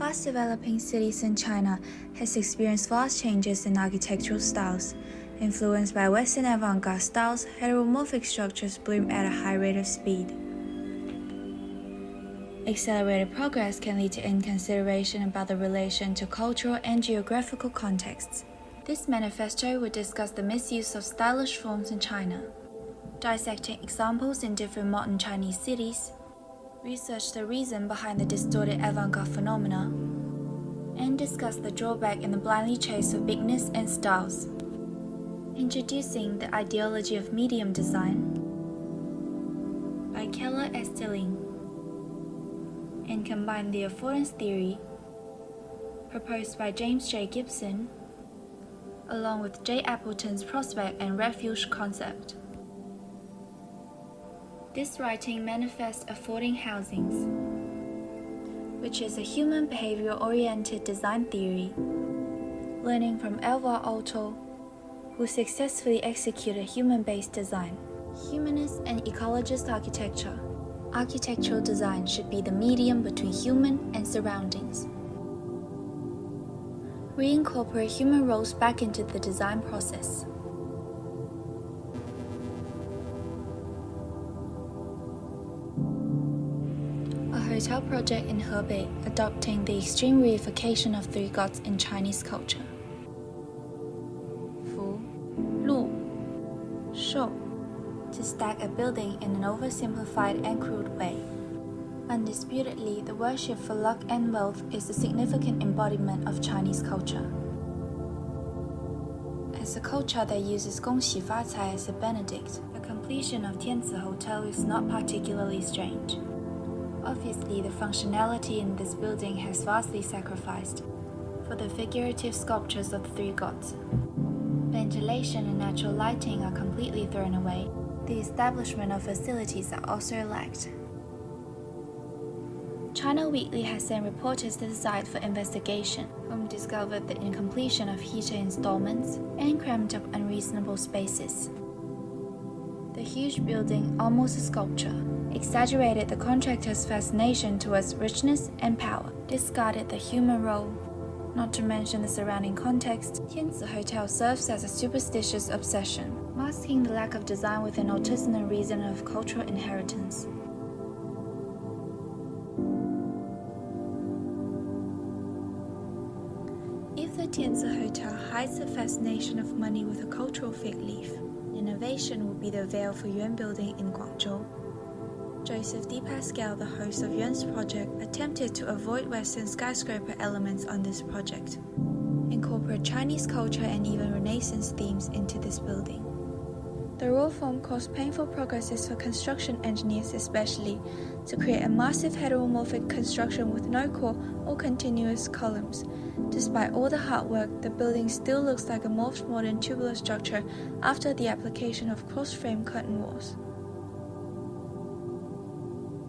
Fast-developing cities in China has experienced vast changes in architectural styles. Influenced by Western avant-garde styles, heteromorphic structures bloom at a high rate of speed. Accelerated progress can lead to inconsideration about the relation to cultural and geographical contexts. This manifesto will discuss the misuse of stylish forms in China, dissecting examples in different modern Chinese cities, research the reason behind the distorted avant-garde phenomena, and discuss the drawback in the blindly chase for bigness and styles. Introducing the ideology of medium design by Keller Estelin, and combine the affordance theory proposed by James J. Gibson along with J. Appleton's prospect and refuge concept. This writing manifests affording housings, which is a human behavior-oriented design theory, learning from Alvar Aalto, who successfully executed human-based design. Humanist and ecologist architecture. Architectural design should be the medium between human and surroundings. Reincorporate human roles back into the design process. A hotel project in Hebei adopting the extreme reification of three gods in Chinese culture. Fu, Lu, Shou, to stack a building in an oversimplified and crude way. Undisputedly, the worship for luck and wealth is a significant embodiment of Chinese culture. As a culture that uses 恭喜发财 as a benedict, the completion of Tianzi Hotel is not particularly strange. Obviously, the functionality in this building has vastly sacrificed for the figurative sculptures of the three gods. Ventilation and natural lighting are completely thrown away. The establishment of facilities are also lacked. China Weekly has sent reporters to the site for investigation, whom discovered the incompletion of heater installments and cramped up unreasonable spaces. The huge building, almost a sculpture, exaggerated the contractor's fascination towards richness and power, discarded the human role. Not to mention the surrounding context, Tianzi Hotel serves as a superstitious obsession, masking the lack of design with an artisanal reason of cultural inheritance. If the Tianzi Hotel hides the fascination of money with a cultural fig leaf, innovation will be the veil for Yuan Building in Guangzhou. Joseph D. Pascal, the host of Yuan's project, attempted to avoid Western skyscraper elements on this project, incorporate Chinese culture and even Renaissance themes into this building. The raw form caused painful progresses for construction engineers especially, to create a massive heteromorphic construction with no core or continuous columns. Despite all the hard work, the building still looks like a morphed modern tubular structure after the application of cross-frame curtain walls.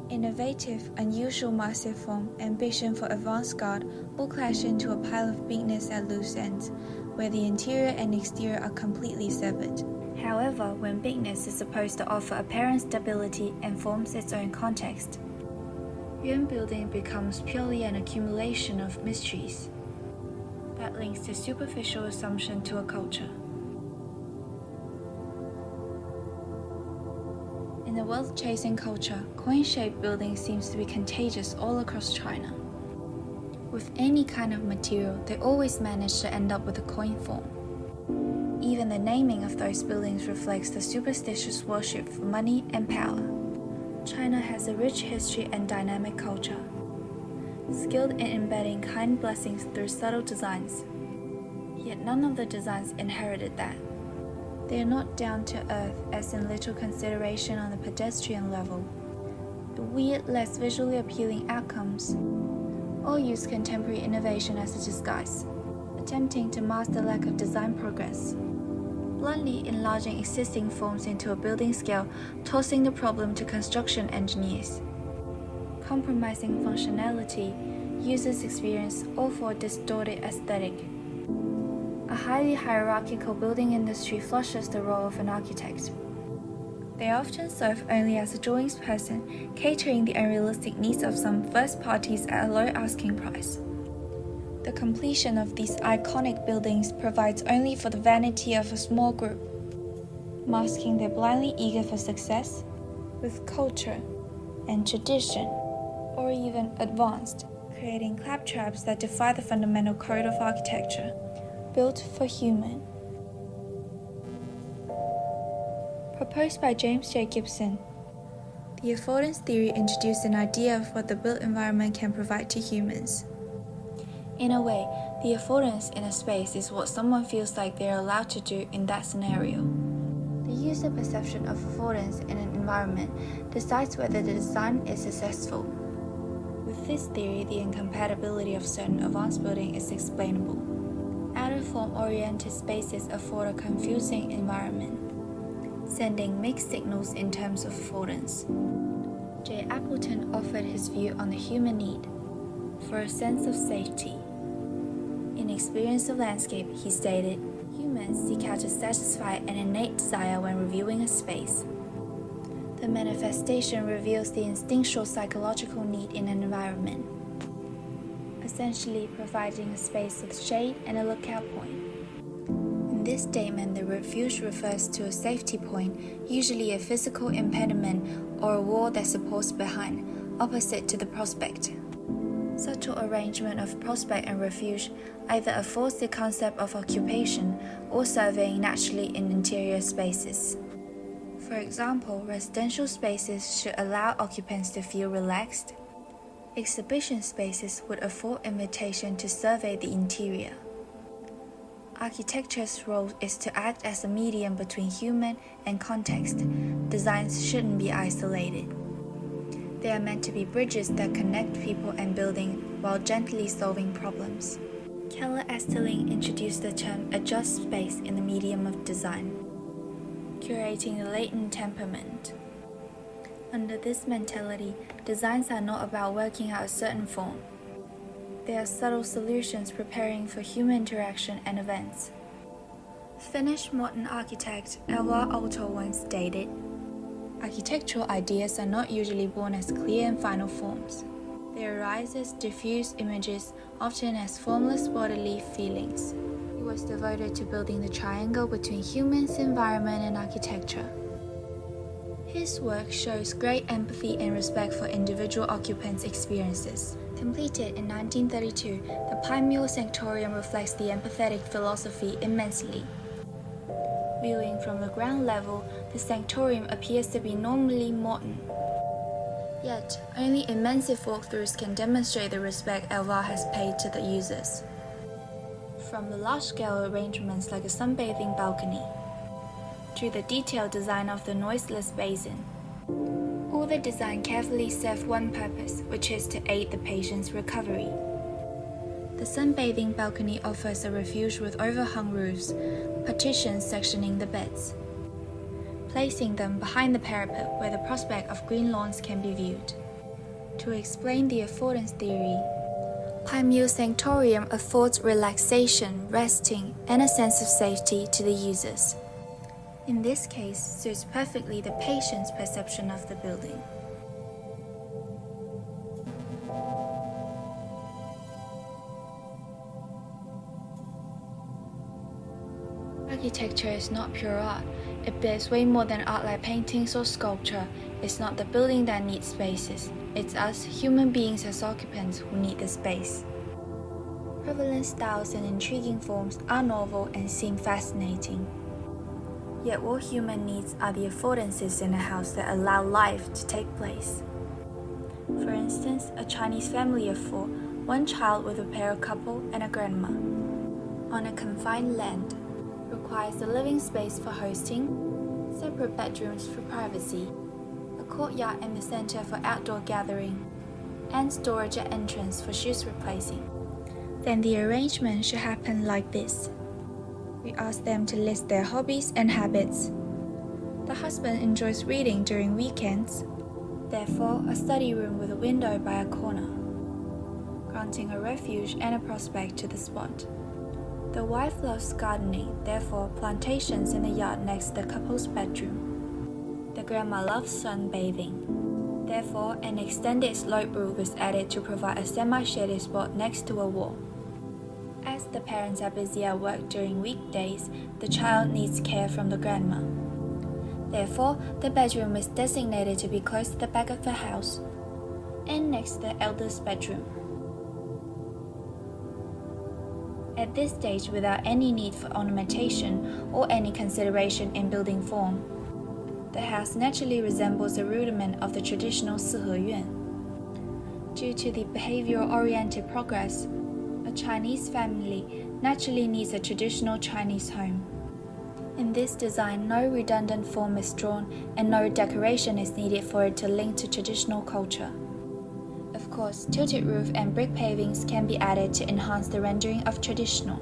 Innovative, unusual massive form, ambition for avant-garde all clash into a pile of bigness at loose ends, where the interior and exterior are completely severed. However, when bigness is supposed to offer apparent stability and forms its own context, Yuan Building becomes purely an accumulation of mysteries that links to superficial assumption to a culture. In the wealth-chasing culture, coin-shaped buildings seems to be contagious all across China. With any kind of material, they always manage to end up with a coin form. Even the naming of those buildings reflects the superstitious worship for money and power. China has a rich history and dynamic culture, skilled in embedding kind blessings through subtle designs. Yet none of the designs inherited that. They are not down to earth, as in little consideration on the pedestrian level. The weird, less visually appealing outcomes all use contemporary innovation as a disguise, attempting to mask the lack of design progress, bluntly enlarging existing forms into a building scale, tossing the problem to construction engineers. Compromising functionality, users experience, all for a distorted aesthetic. A highly hierarchical building industry flushes the role of an architect. They often serve only as a drawings person, catering the unrealistic needs of some first parties at a low asking price. The completion of these iconic buildings provides only for the vanity of a small group, masking their blindly eager for success with culture and tradition, or even advanced, creating claptraps that defy the fundamental code of architecture, built for human. Proposed by James J. Gibson, the affordance theory introduced an idea of what the built environment can provide to humans. In a way, the affordance in a space is what someone feels like they are allowed to do in that scenario. The user perception of affordance in an environment decides whether the design is successful. With this theory, the incompatibility of certain advanced building is explainable. Out-of-form-oriented spaces afford a confusing environment, sending mixed signals in terms of affordance. J. Appleton offered his view on the human need for a sense of safety. In Experience of Landscape, he stated, humans seek out to satisfy an innate desire when reviewing a space. The manifestation reveals the instinctual psychological need in an environment, essentially providing a space with shade and a lookout point. In this statement, the refuge refers to a safety point, usually a physical impediment or a wall that supports behind, opposite to the prospect. Such an arrangement of prospect and refuge either affords the concept of occupation or surveying naturally in interior spaces. For example, residential spaces should allow occupants to feel relaxed. Exhibition spaces would afford invitation to survey the interior. Architecture's role is to act as a medium between human and context. Designs shouldn't be isolated. They are meant to be bridges that connect people and building while gently solving problems. Keller Esterling introduced the term adjust space in the medium of design, curating the latent temperament. Under this mentality, designs are not about working out a certain form. They are subtle solutions preparing for human interaction and events. Finnish modern architect Elvar Aalto once stated, architectural ideas are not usually born as clear and final forms. They arise as diffuse images, often as formless bodily feelings. He was devoted to building the triangle between humans, environment, and architecture. His work shows great empathy and respect for individual occupants' experiences. Completed in 1932, the Pine Mule Sanctorium reflects the empathetic philosophy immensely. Viewing from the ground level, the sanctorium appears to be normally modern. Yet, only immersive walkthroughs can demonstrate the respect Elvar has paid to the users. From the large-scale arrangements like a sunbathing balcony, to the detailed design of the noiseless basin, all the design carefully serve one purpose, which is to aid the patient's recovery. The sunbathing balcony offers a refuge with overhung roofs, partitions sectioning the beds, placing them behind the parapet where the prospect of green lawns can be viewed. To explain the affordance theory, Pine Mule Sanctorium affords relaxation, resting, and a sense of safety to the users. In this case, suits perfectly the patient's perception of the building. Architecture is not pure art. It bears way more than art like paintings or sculpture. It's not the building that needs spaces. It's us, human beings as occupants, who need the space. Prevalent styles and intriguing forms are novel and seem fascinating. Yet what human needs are the affordances in a house that allow life to take place. For instance, a Chinese family of 4, one child with a pair couple and a grandma, on a confined land, requires a living space for hosting, separate bedrooms for privacy, a courtyard in the center for outdoor gathering, and storage at entrance for shoes replacing. Then the arrangement should happen like this. We ask them to list their hobbies and habits. The husband enjoys reading during weekends, therefore a study room with a window by a corner, granting a refuge and a prospect to the spot. The wife loves gardening, therefore plantations in the yard next to the couple's bedroom. The grandma loves sunbathing, therefore an extended slope roof is added to provide a semi-shaded spot next to a wall. As the parents are busy at work during weekdays, the child needs care from the grandma. Therefore, the bedroom is designated to be close to the back of the house and next to the eldest bedroom. At this stage, without any need for ornamentation or any consideration in building form, the house naturally resembles a rudiment of the traditional 四合院. Due to the behavior-oriented progress, a Chinese family naturally needs a traditional Chinese home. In this design, no redundant form is drawn and no decoration is needed for it to link to traditional culture. Of course, tilted roof and brick pavings can be added to enhance the rendering of traditional.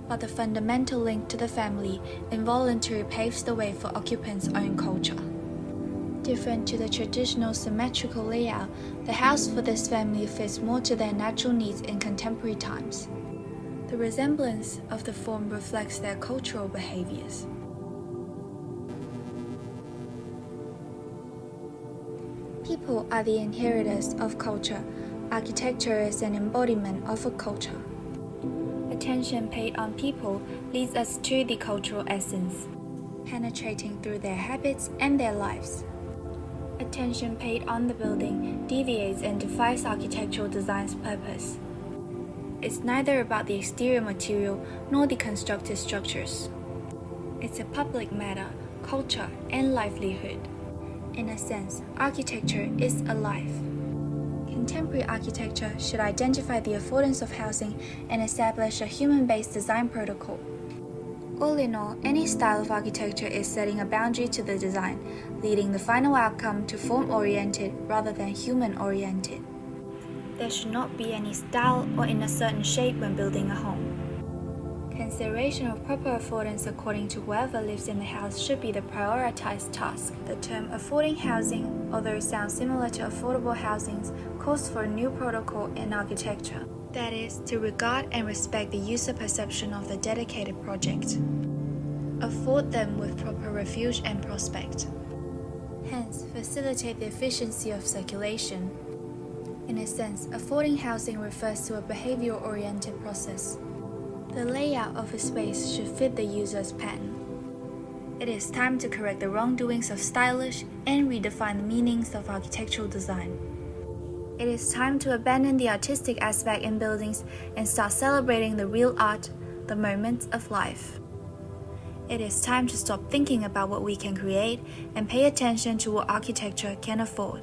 But the fundamental link to the family involuntarily paves the way for occupants' own culture. Different to the traditional symmetrical layout, the house for this family fits more to their natural needs in contemporary times. The resemblance of the form reflects their cultural behaviors. People are the inheritors of culture. Architecture is an embodiment of a culture. Attention paid on people leads us to the cultural essence, penetrating through their habits and their lives. Attention paid on the building deviates and defies architectural design's purpose. It's neither about the exterior material nor the constructed structures. It's a public matter, culture, and livelihood. In a sense, architecture is alive. Contemporary architecture should identify the affordance of housing and establish a human-based design protocol. All in all, any style of architecture is setting a boundary to the design, leading the final outcome to form-oriented rather than human-oriented. There should not be any style or in a certain shape when building a home. Consideration of proper affordance according to whoever lives in the house should be the prioritized task. The term affording housing, although it sounds similar to affordable housings, calls for a new protocol in architecture. That is, to regard and respect the user perception of the dedicated project. Afford them with proper refuge and prospect. Hence, facilitate the efficiency of circulation. In a sense, affording housing refers to a behavior-oriented process. The layout of a space should fit the user's pattern. It is time to correct the wrongdoings of stylish and redefine the meanings of architectural design. It is time to abandon the artistic aspect in buildings and start celebrating the real art, the moments of life. It is time to stop thinking about what we can create and pay attention to what architecture can afford.